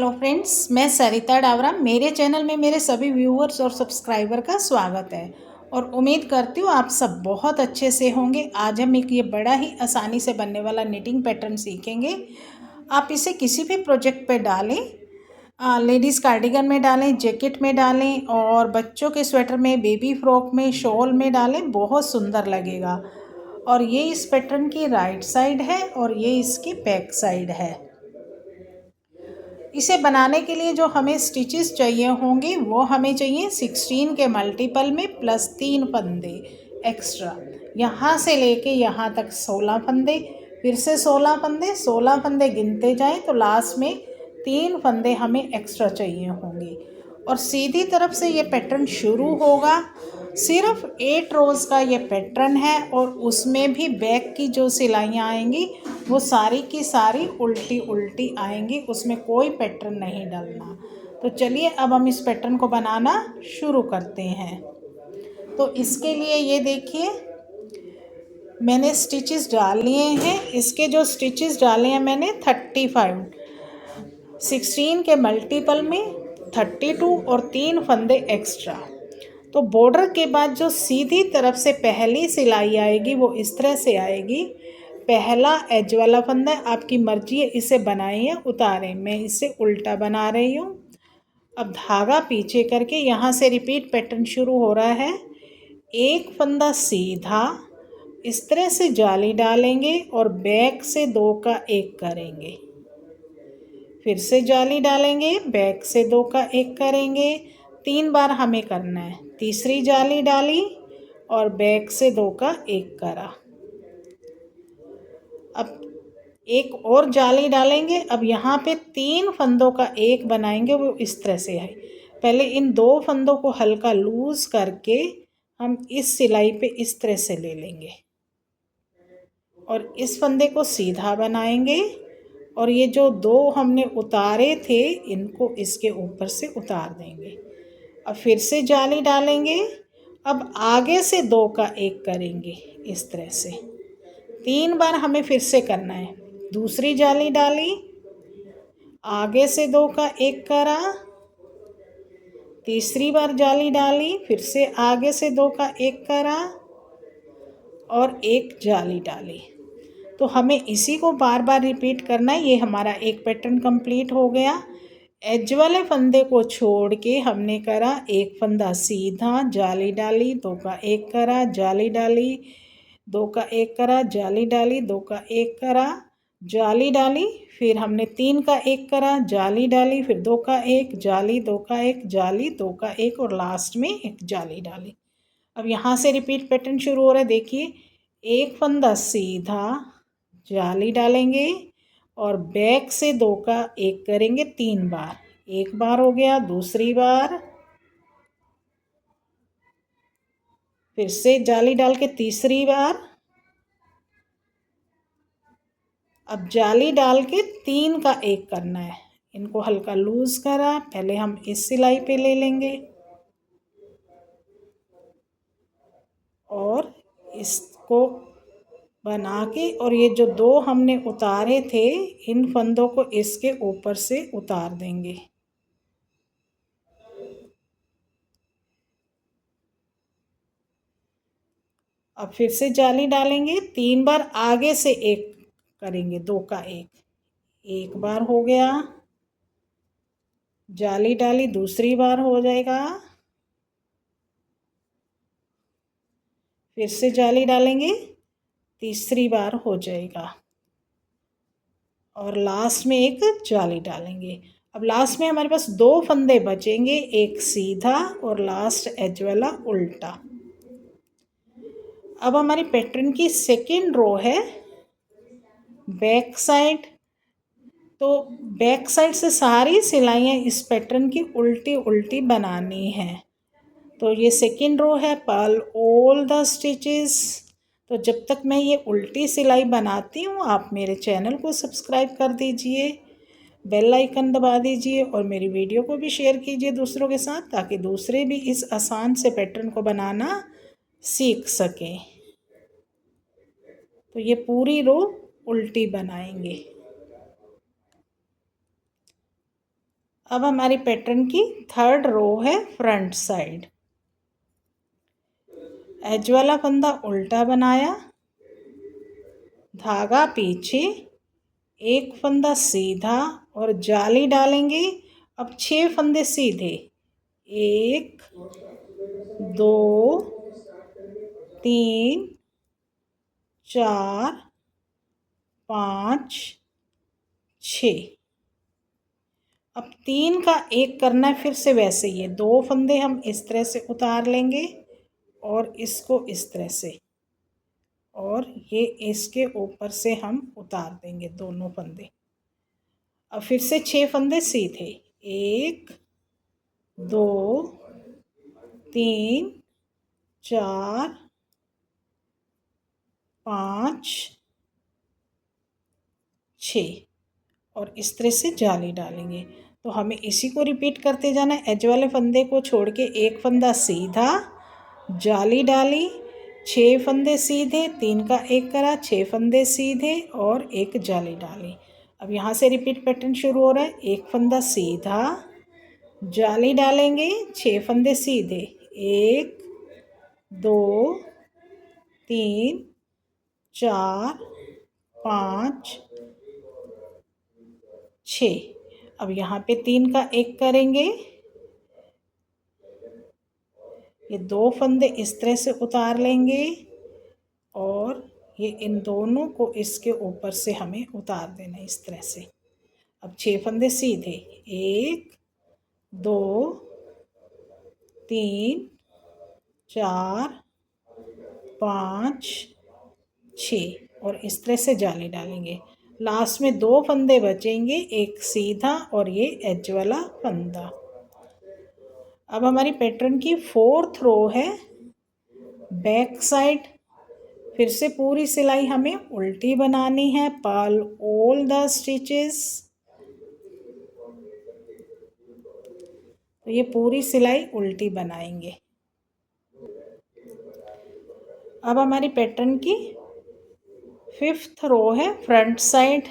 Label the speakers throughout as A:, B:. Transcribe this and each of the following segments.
A: Hello friends, मैं सरिता डावरा। मेरे channel में मेरे सभी व्यूअर्स और सब्सक्राइबर का स्वागत है और उम्मीद करती हूँ आप सब बहुत अच्छे से होंगे। आज हम एक ये बड़ा ही आसानी से बनने वाला निटिंग पैटर्न सीखेंगे। आप इसे किसी भी प्रोजेक्ट पे डालें, लेडीज़ कार्डिगन में डालें, जैकेट में डालें और बच्चों के स्वेटर में, बेबी फ्रॉक में, शॉल में डालें, बहुत सुंदर लगेगा। और ये इस पैटर्न की राइट साइड है और ये इसकी बैक साइड है। इसे बनाने के लिए जो हमें स्टिचेस चाहिए होंगे वो हमें चाहिए 16 के मल्टीपल में प्लस 3 फंदे एक्स्ट्रा। यहाँ से लेके यहाँ तक 16 फंदे, फिर से 16 फंदे गिनते जाएं तो लास्ट में 3 फंदे हमें एक्स्ट्रा चाहिए होंगे। और सीधी तरफ से ये पैटर्न शुरू होगा। सिर्फ 8 रोज़ का ये पैटर्न है और उसमें भी बैक की जो सिलाइयाँ आएंगी वो सारी की सारी उल्टी उल्टी आएंगी, उसमें कोई पैटर्न नहीं डालना। तो चलिए अब हम इस पैटर्न को बनाना शुरू करते हैं। तो इसके लिए ये देखिए मैंने स्टिचेस डाल लिए हैं। इसके जो स्टिचेस डाले हैं मैंने 35, 16 के मल्टीपल में 32 और 3 फंदे एक्स्ट्रा। तो बॉर्डर के बाद जो सीधी तरफ से पहली सिलाई आएगी वो इस तरह से आएगी। पहला एज वाला फंदा, आपकी मर्जी है इसे बनाएं या उतारें, मैं इसे उल्टा बना रही हूँ। अब धागा पीछे करके यहाँ से रिपीट पैटर्न शुरू हो रहा है। एक फंदा सीधा इस तरह से जाली डालेंगे और बैक से 2 का 1 करेंगे, फिर से जाली डालेंगे, बैक से 2 का 1 करेंगे, 3 बार हमें करना है। तीसरी जाली डाली और बैक से 2 का 1 करा। अब एक और जाली डालेंगे। अब यहाँ पे 3 फंदों का 1 बनाएंगे, वो इस तरह से है। पहले इन 2 फंदों को हल्का लूज करके हम इस सिलाई पे इस तरह से ले लेंगे और इस फंदे को सीधा बनाएंगे और ये जो 2 हमने उतारे थे इनको इसके ऊपर से उतार देंगे। अब फिर से जाली डालेंगे। अब आगे से 2 का 1 करेंगे इस तरह से। 3 बार हमें फिर से करना है। दूसरी जाली डाली, आगे से 2 का 1 करा, तीसरी बार जाली डाली, फिर से आगे से 2 का 1 करा और एक जाली डाली। तो हमें इसी को बार बार रिपीट करना है। ये हमारा एक पैटर्न कंप्लीट हो गया। एज वाले फंदे को छोड़ के हमने करा एक फंदा सीधा, जाली डाली, 2 का 1 करा, जाली डाली, 2 का 1 करा, जाली डाली, 2 का 1 करा, जाली डाली, फिर हमने 3 का 1 करा, जाली डाली, फिर 2 का 1, जाली, 2 का 1, जाली, 2 का 1 और लास्ट में एक जाली डाली। अब यहाँ से रिपीट पैटर्न शुरू हो रहा है। देखिए एक फंदा सीधा, जाली डालेंगे और बैक से 2 का 1 करेंगे 3 बार। एक बार हो गया, दूसरी बार, फिर से जाली डाल के तीसरी बार। अब जाली डाल के 3 का 1 करना है। इनको हल्का लूज करा, पहले हम इस सिलाई पे ले लेंगे और इसको बना के और ये जो 2 हमने उतारे थे इन फंदों को इसके ऊपर से उतार देंगे। अब फिर से जाली डालेंगे, 3 बार आगे से 1 करेंगे, 2 का 1, एक बार हो गया, जाली डाली, दूसरी बार हो जाएगा, फिर से जाली डालेंगे, तीसरी बार हो जाएगा और लास्ट में एक जाली डालेंगे। अब लास्ट में हमारे पास 2 फंदे बचेंगे, एक सीधा और लास्ट एज वाला उल्टा। अब हमारी पैटर्न की सेकेंड रो है बैक साइड। तो बैक साइड से सारी सिलाइयाँ इस पैटर्न की उल्टी उल्टी बनानी है। तो ये सेकेंड रो है, पर्ल ऑल द स्टिचेस। तो जब तक मैं ये उल्टी सिलाई बनाती हूँ आप मेरे चैनल को सब्सक्राइब कर दीजिए, बेल आइकन दबा दीजिए और मेरी वीडियो को भी शेयर कीजिए दूसरों के साथ, ताकि दूसरे भी इस आसान से पैटर्न को बनाना सीख सकें। तो ये पूरी रो उल्टी बनाएंगे। अब हमारी पैटर्न की थर्ड रो है फ्रंट साइड। एज वाला फंदा उल्टा बनाया, धागा पीछे, एक फंदा सीधा और जाली डालेंगे। अब 6 फंदे सीधे, 1 2 3 4 5 6। अब 3 का 1 करना है, फिर से वैसे ही है। 2 फंदे हम इस तरह से उतार लेंगे और इसको इस तरह से, और ये इसके ऊपर से हम उतार देंगे दोनों फंदे। अब फिर से 6 फंदे सीधे, 1 2 3 4 5 6 और इस तरह से जाली डालेंगे। तो हमें इसी को रिपीट करते जाना है। एज वाले फंदे को छोड़ के एक फंदा सीधा, जाली डाली, 6 फंदे सीधे, 3 का 1 करा, 6 फंदे सीधे और एक जाली डाली। अब यहाँ से रिपीट पैटर्न शुरू हो रहा है। एक फंदा सीधा, जाली डालेंगे, 6 फंदे सीधे, 1 2 3 4 5 6। अब यहाँ पे 3 का 1 करेंगे, ये 2 फंदे इस तरह से उतार लेंगे और ये इन दोनों को इसके ऊपर से हमें उतार देना है इस तरह से। अब 6 फंदे सीधे, 1 2 3 4 5 6 और इस तरह से जाली डालेंगे। लास्ट में 2 फंदे बचेंगे, एक सीधा और ये एज वाला फंदा। अब हमारी पैटर्न की फोर्थ रो है बैक साइड। फिर से पूरी सिलाई हमें उल्टी बनानी है। Purl all the stitches. तो ये पूरी सिलाई उल्टी बनाएंगे। अब हमारी पैटर्न की फिफ्थ रो है फ्रंट साइड।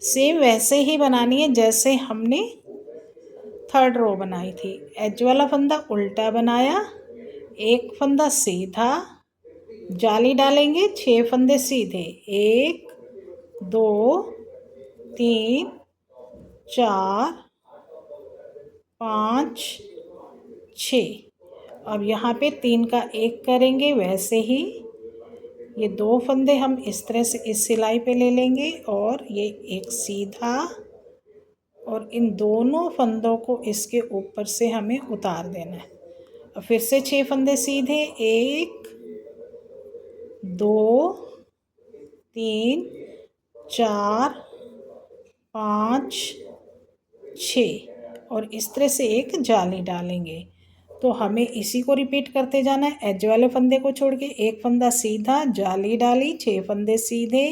A: सेम वैसे ही बनानी है जैसे हमने थर्ड रो बनाई थी। एज वाला फंदा उल्टा बनाया, एक फंदा सीधा, जाली डालेंगे, 6 फंदे सीधे, 1 2 3 4 5 6। अब यहाँ पे 3 का 1 करेंगे, वैसे ही ये 2 फंदे हम इस तरह से इस सिलाई पे ले लेंगे और ये एक सीधा और इन दोनों फंदों को इसके ऊपर से हमें उतार देना है। और फिर से 6 फंदे सीधे, 1 2 3 4 5 6 और इस तरह से एक जाली डालेंगे। तो हमें इसी को रिपीट करते जाना है। एज वाले फंदे को छोड़ के एक फंदा सीधा, जाली डाली, 6 फंदे सीधे,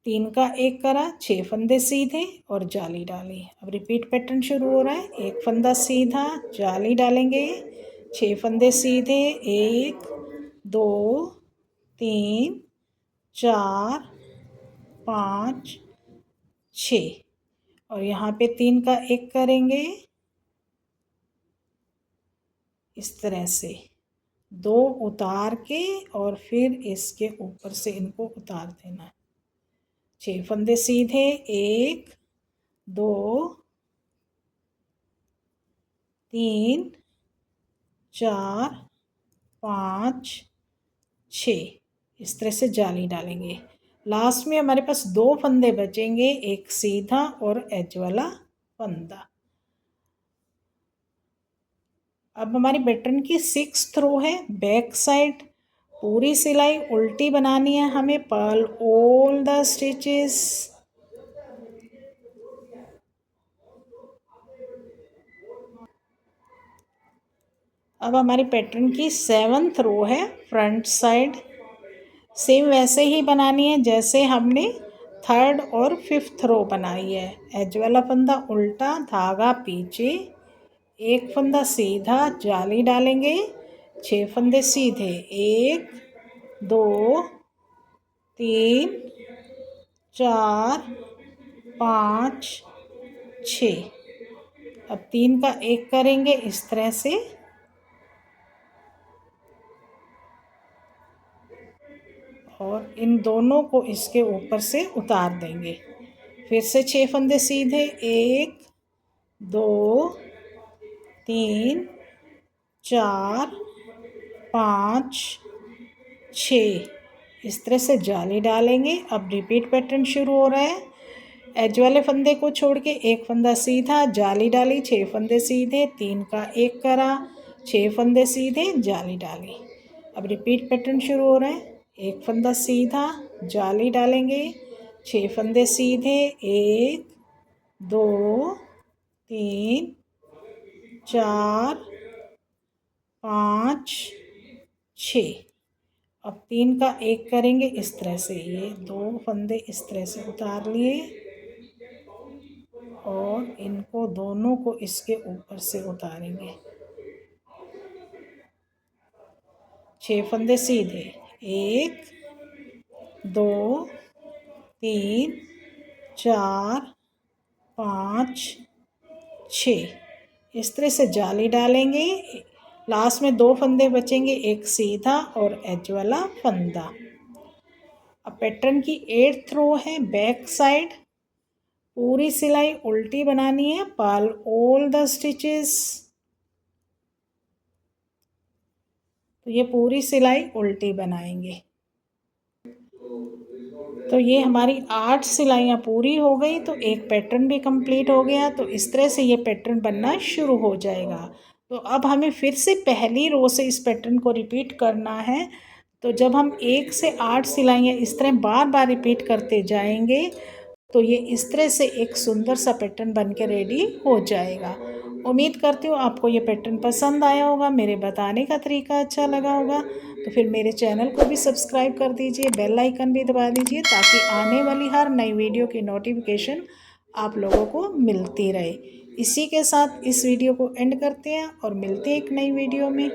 A: 3 का 1 करा, 6 फंदे सीधे और जाली डाली। अब रिपीट पैटर्न शुरू हो रहा है। एक फंदा सीधा, जाली डालेंगे, 6 फंदे सीधे, 1 2 3 4 5 6 और यहाँ पे 3 का 1 करेंगे इस तरह से, 2 उतार के और फिर इसके ऊपर से इनको उतार देना है। 6 फंदे सीधे, 1 2 3 4 5 6 इस तरह से जाली डालेंगे। लास्ट में हमारे पास 2 फंदे बचेंगे, एक सीधा और एज वाला फंदा। अब हमारी पैटर्न की सिक्स्थ रो है बैक साइड। पूरी सिलाई उल्टी बनानी है हमें। Purl all the stitches. अब हमारी पैटर्न की सेवंथ रो है फ्रंट साइड। सेम वैसे ही बनानी है जैसे हमने थर्ड और फिफ्थ रो बनाई है। एज वाला फंदा उल्टा, धागा पीछे, एक फंदा सीधा, जाली डालेंगे, 6 फंदे सीधे, 1 2 3 4 5 6। अब 3 का 1 करेंगे इस तरह से और इन दोनों को इसके ऊपर से उतार देंगे। फिर से 6 फंदे सीधे, 1 2 3 4 5 6। इस तरह से जाली डालेंगे। अब रिपीट पैटर्न शुरू हो रहा है। एज वाले फंदे को छोड़ के एक फंदा सीधा, जाली डाली, 6 फंदे सीधे, 3 का 1 करा, 6 फंदे सीधे, जाली डाली। अब रिपीट पैटर्न शुरू हो रहा है। एक फंदा सीधा, जाली डालेंगे, 6 फंदे सीधे, 1 2 3 4 5 6। अब 3 का 1 करेंगे इस तरह से। ये 2 फंदे इस तरह से उतार लिए और इनको दोनों को इसके ऊपर से उतारेंगे। 6 फंदे सीधे, 1 2 3 4 5 6। इस तरह से जाली डालेंगे। लास्ट में 2 फंदे बचेंगे, एक सीधा और एज वाला फंदा। अब पैटर्न की 8th रो है, बैक साइड। पूरी सिलाई उल्टी बनानी है, पर्ल ऑल द स्टिचेस। तो ये पूरी सिलाई उल्टी बनाएंगे। तो ये हमारी 8 सिलाइयाँ पूरी हो गई, तो एक पैटर्न भी कंप्लीट हो गया। तो इस तरह से ये पैटर्न बनना शुरू हो जाएगा। तो अब हमें फिर से पहली रो से इस पैटर्न को रिपीट करना है। तो जब हम 1 से 8 सिलाइयाँ इस तरह बार बार रिपीट करते जाएंगे तो ये इस तरह से एक सुंदर सा पैटर्न बन के रेडी हो जाएगा। उम्मीद करती हूँ आपको ये पैटर्न पसंद आया होगा, मेरे बताने का तरीका अच्छा लगा होगा। तो फिर मेरे चैनल को भी सब्सक्राइब कर दीजिए, बेल आइकन भी दबा दीजिए ताकि आने वाली हर नई वीडियो की नोटिफिकेशन आप लोगों को मिलती रहे। इसी के साथ इस वीडियो को एंड करते हैं और मिलते हैं एक नई वीडियो में।